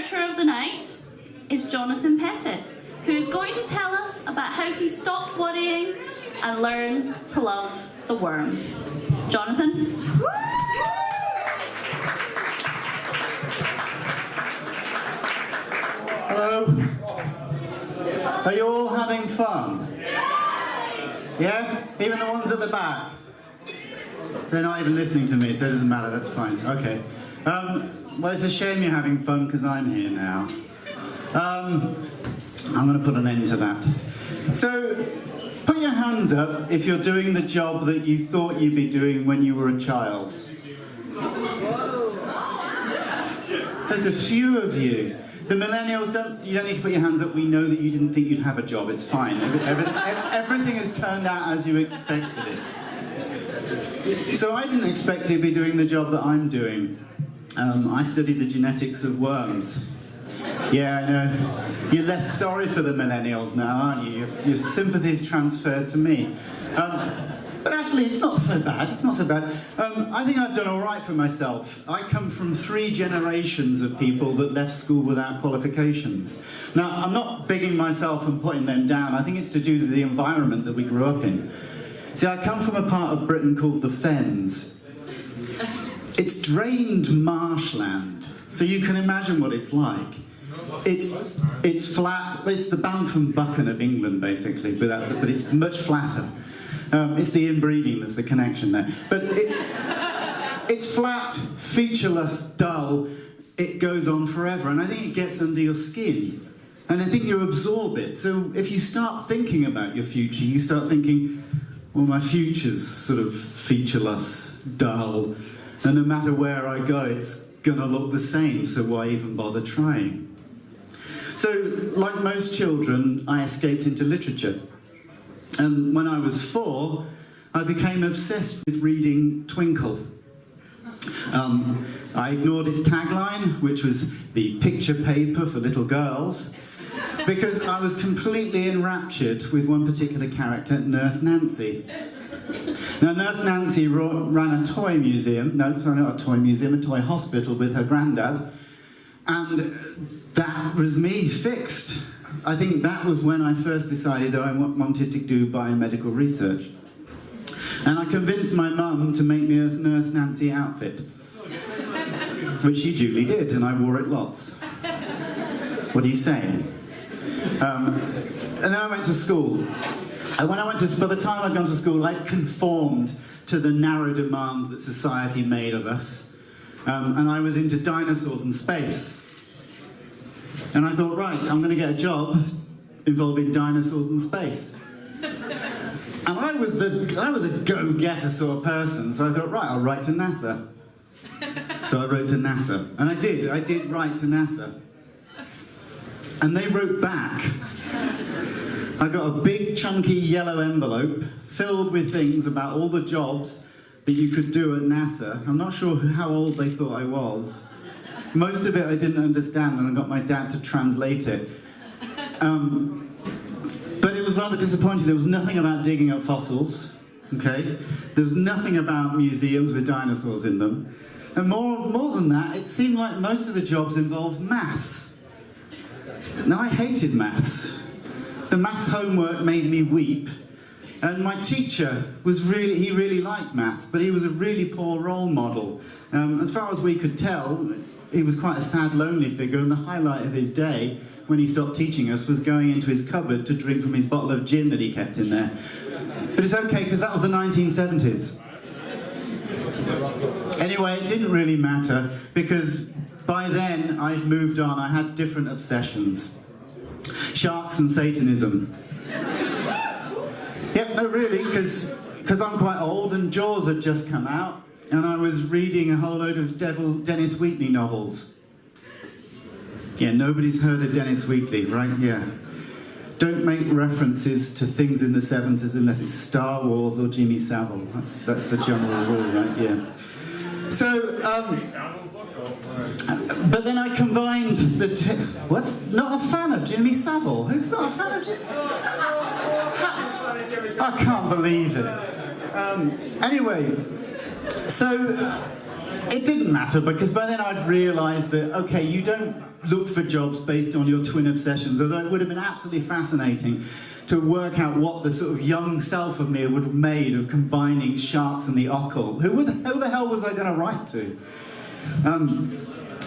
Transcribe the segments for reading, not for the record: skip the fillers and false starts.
researcher of the night is Jonathan Pettit, who is going to tell us about how he stopped worrying and learned to love the worm. Jonathan? Hello. Are you all having fun? Yeah? Even the ones at the back? They're not even listening to me, so it doesn't matter, that's fine. Okay. Well, it's a shame you're having fun because I'm here now. I'm going to put an end to that. So, put your hands up if you're doing the job that you thought you'd be doing when you were a child. There's a few of you. The millennials, you don't need to put your hands up. We know that you didn't think you'd have a job. It's fine. Everything has turned out as you expected it. So I didn't expect to be doing the job that I'm doing. I studied the genetics of worms. Yeah, I know. You're less sorry for the millennials now, aren't you? Your sympathy's transferred to me. But actually, it's not so bad. It's not so bad. I think I've done all right for myself. I come from 3 generations of people that left school without qualifications. Now, I'm not bigging myself and putting them down. I think it's to do with the environment that we grew up in. See, I come from a part of Britain called the Fens. It's drained marshland, so you can imagine what it's like. It's flat. It's the Bamford Buchan of England, basically, but it's much flatter. It's the inbreeding that's the connection there. But it's flat, featureless, dull. It goes on forever, and I think it gets under your skin. And I think you absorb it. So if you start thinking about your future, you start thinking, well, my future's sort of featureless, dull, and no matter where I go, it's going to look the same, so why even bother trying? So, like most children, I escaped into literature. And when I was 4, I became obsessed with reading Twinkle. I ignored its tagline, which was the picture paper for little girls, because I was completely enraptured with one particular character, Nurse Nancy. Now, Nurse Nancy ran a toy museum, no, sorry, not a toy museum, a toy hospital with her granddad, and that was me fixed. I think that was when I first decided that I wanted to do biomedical research. And I convinced my mum to make me a Nurse Nancy outfit, which she duly did, and I wore it lots. What are you saying? And then I went to school. And when I went to, by the time I'd gone to school, I'd conformed to the narrow demands that society made of us. And I was into dinosaurs and space. And I thought, right, I'm going to get a job involving dinosaurs and space. And I was a go-getter sort of person, so I thought, right, I'll write to NASA. So I wrote to NASA. And I did write to NASA. And they wrote back. I got a big, chunky yellow envelope filled with things about all the jobs that you could do at NASA. I'm not sure how old they thought I was. Most of it I didn't understand, and I got my dad to translate it. But it was rather disappointing. There was nothing about digging up fossils, okay? There was nothing about museums with dinosaurs in them. And more than that, it seemed like most of the jobs involved maths. Now, I hated maths. The maths homework made me weep. And my teacher he really liked maths, but he was a really poor role model. As far as we could tell, he was quite a sad, lonely figure, and the highlight of his day, when he stopped teaching us, was going into his cupboard to drink from his bottle of gin that he kept in there. But it's okay, because that was the 1970s. Anyway, it didn't really matter, because by then I'd moved on. I had different obsessions. Sharks and Satanism. Yep, no, really, because I'm quite old and Jaws had just come out, and I was reading a whole load of Dennis Wheatley novels. Yeah, nobody's heard of Dennis Wheatley, right? Yeah. Don't make references to things in the 70s unless it's Star Wars or Jimmy Savile. That's the general rule, right? Yeah. So, but then I combined the what's not a fan of Jimmy Savile? Who's not a fan of Jimmy? I can't believe it. Anyway, so it didn't matter, because by then I'd realised that, okay, you don't looked for jobs based on your twin obsessions, although it would have been absolutely fascinating to work out what the sort of young self of me would have made of combining sharks and the occult. Who the hell was I going to write to?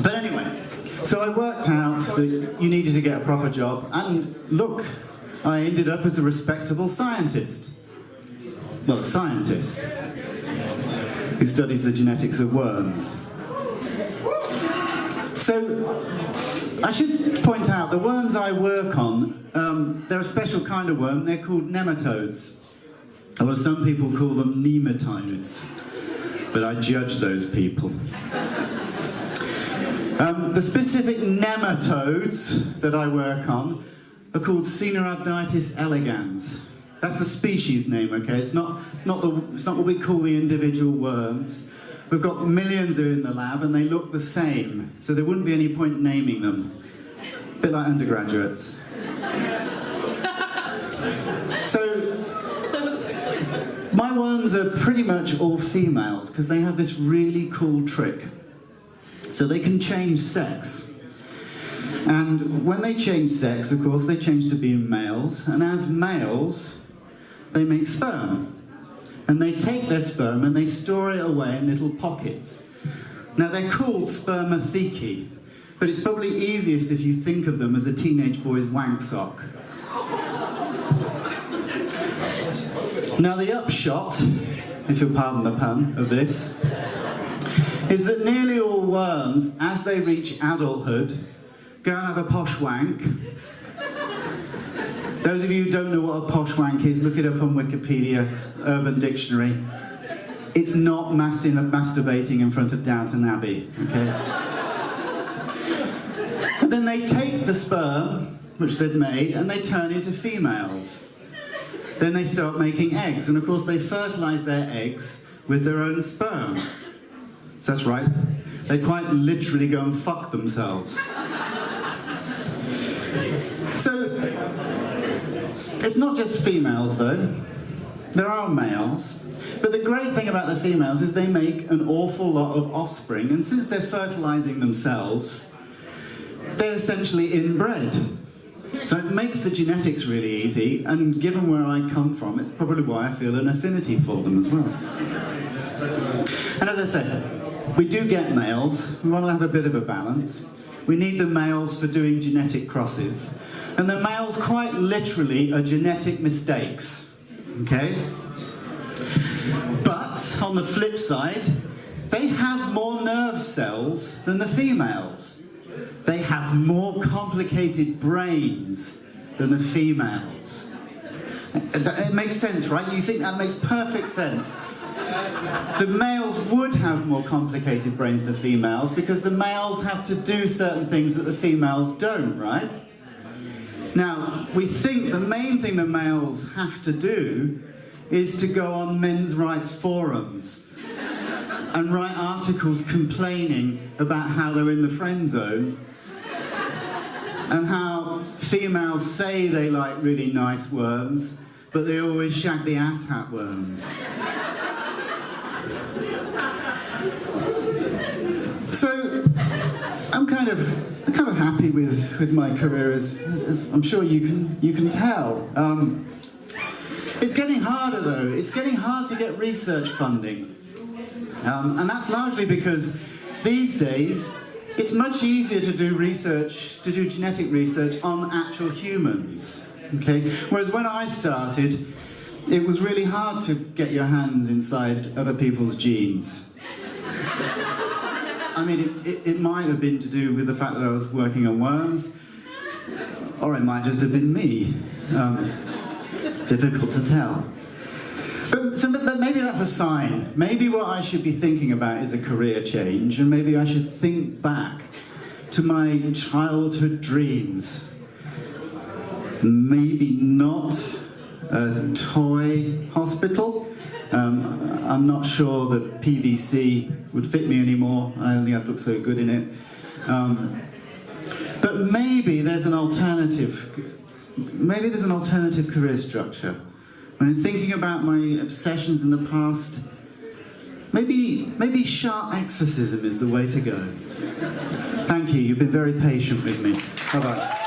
But anyway, so I worked out that you needed to get a proper job, and look, I ended up as a respectable scientist. Well, scientist who studies the genetics of worms. So, I should point out, the worms I work on, they're a special kind of worm. They're called nematodes. Or some people call them nematodes. But I judge those people. The specific nematodes that I work on are called Caenorhabditis elegans. That's the species name, okay? It's not what we call the individual worms. We've got millions in the lab and they look the same, so there wouldn't be any point naming them. A bit like undergraduates. So, my worms are pretty much all females because they have this really cool trick. So they can change sex. And when they change sex, of course, they change to being males, and as males, they make sperm. And they take their sperm and they store it away in little pockets. Now they're called spermathecae, but it's probably easiest if you think of them as a teenage boy's wank sock. Now the upshot, if you'll pardon the pun of this, is that nearly all worms, as they reach adulthood, go and have a posh wank. Those of you who don't know what a posh wank is, look it up on Wikipedia, Urban Dictionary. It's not masturbating in front of Downton Abbey, okay? And then they take the sperm, which they've made, and they turn into females. Then they start making eggs, and of course they fertilise their eggs with their own sperm. So that's right, they quite literally go and fuck themselves. So, it's not just females though, there are males, but the great thing about the females is they make an awful lot of offspring, and since they're fertilising themselves, they're essentially inbred. So it makes the genetics really easy, and given where I come from, it's probably why I feel an affinity for them as well. And as I said, we do get males, we want to have a bit of a balance. We need the males for doing genetic crosses. And the males quite literally are genetic mistakes, okay? But, on the flip side, they have more nerve cells than the females. They have more complicated brains than the females. It makes sense, right? You think that makes perfect sense. The males would have more complicated brains than the females because the males have to do certain things that the females don't, right? Now, we think the main thing the males have to do is to go on men's rights forums and write articles complaining about how they're in the friend zone and how females say they like really nice worms, but they always shag the asshat worms. So, I'm kind of happy with my career, as I'm sure you can tell. It's getting harder though. It's getting hard to get research funding, and that's largely because these days it's much easier to do research, to do genetic research on actual humans. Okay, whereas when I started, it was really hard to get your hands inside other people's genes. I mean, it might have been to do with the fact that I was working on worms, or it might just have been me. Difficult to tell. But maybe that's a sign. Maybe what I should be thinking about is a career change, and maybe I should think back to my childhood dreams. Maybe not a toy hospital. I'm not sure that PVC would fit me anymore. I don't think I'd look so good in it. But maybe there's an alternative career structure. When I'm thinking about my obsessions in the past, maybe sharp exorcism is the way to go. Thank Thank you. You've been very patient with me. Bye-bye.